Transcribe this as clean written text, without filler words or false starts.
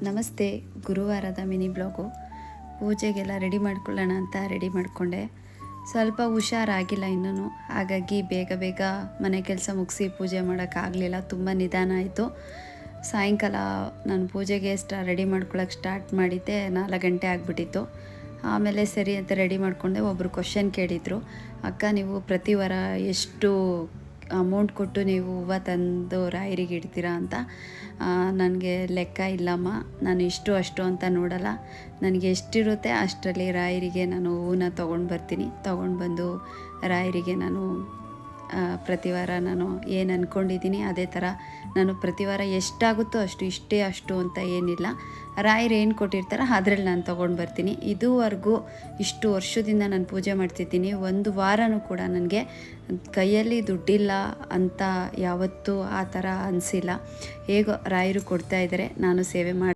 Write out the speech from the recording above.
ನಮಸ್ತೆ. ಗುರುವಾರದ mini blog. ಪೂಜೆಗೆಲ್ಲ ready ಮಾಡ್ಕೊಳ್ಳೋಣ ಅಂತ ರೆಡಿ ಮಾಡಿಕೊಂಡೆ. ಸ್ವಲ್ಪ ಹುಷಾರಾಗಿಲ್ಲ ಇನ್ನೂ, ಹಾಗಾಗಿ ಬೇಗ ಮನೆ ಕೆಲಸ ಮುಗಿಸಿ ಪೂಜೆ ಮಾಡೋಕ್ಕಾಗಲಿಲ್ಲ. ತುಂಬ ನಿಧಾನ ಆಯಿತು. ಸಾಯಂಕಾಲ ನಾನು ಪೂಜೆಗೆ ರೆಡಿ ಮಾಡ್ಕೊಳ್ಳೋಕೆ ಸ್ಟಾರ್ಟ್ ಮಾಡಿದ್ದೆ, 4 ಗಂಟೆ ಆಗಿಬಿಟ್ಟಿತ್ತು. ಆಮೇಲೆ ಸರಿ ಅಂತ ರೆಡಿ ಮಾಡಿಕೊಂಡೆ. ಒಬ್ಬರು ಕ್ವಶನ್ ಕೇಳಿದರು, ಅಕ್ಕ ನೀವು ಪ್ರತಿ ವಾರ ಎಷ್ಟು ಅಮೌಂಟ್ ಕೊಟ್ಟು ನೀವು ಹೂವು ತಂದು ರಾಯರಿಗೆ ಇಡ್ತೀರಾ ಅಂತ. ನನಗೆ ಲೆಕ್ಕ ಇಲ್ಲಮ್ಮ, ನಾನು ಇಷ್ಟು ಅಷ್ಟು ಅಂತ ನೋಡಲ್ಲ. ನನಗೆ ಎಷ್ಟಿರುತ್ತೆ ಅಷ್ಟರಲ್ಲಿ ರಾಯರಿಗೆ ನಾನು ಹೂವನ್ನ ತೊಗೊಂಡು ಬಂದು ರಾಯರಿಗೆ ನಾನು ಪ್ರತಿ ವಾರ ನಾನು ಏನು ಅಂದ್ಕೊಂಡಿದ್ದೀನಿ ಅದೇ ಥರ ನಾನು ಪ್ರತಿ ವಾರ ಎಷ್ಟಾಗುತ್ತೋ ಅಷ್ಟು ಅಂತ ಏನಿಲ್ಲ. ರಾಯರು ಏನು ಕೊಟ್ಟಿರ್ತಾರೋ ಅದರಲ್ಲಿ ನಾನು ತೊಗೊಂಡು ಬರ್ತೀನಿ. ಇದುವರೆಗೂ ಇಷ್ಟು ವರ್ಷದಿಂದ ನಾನು ಪೂಜೆ ಮಾಡ್ತಿದ್ದೀನಿ. ಒಂದು ವಾರನೂ ಕೂಡ ನನಗೆ ಕೈಯಲ್ಲಿ ದುಡ್ಡಿಲ್ಲ ಅಂತ ಯಾವತ್ತೂ ಆ ಥರ ಅನಿಸಿಲ್ಲ. ಹೇಗೋ ರಾಯರು ಕೊಡ್ತಾಯಿದ್ದಾರೆ, ನಾನು ಸೇವೆ ಮಾಡಿ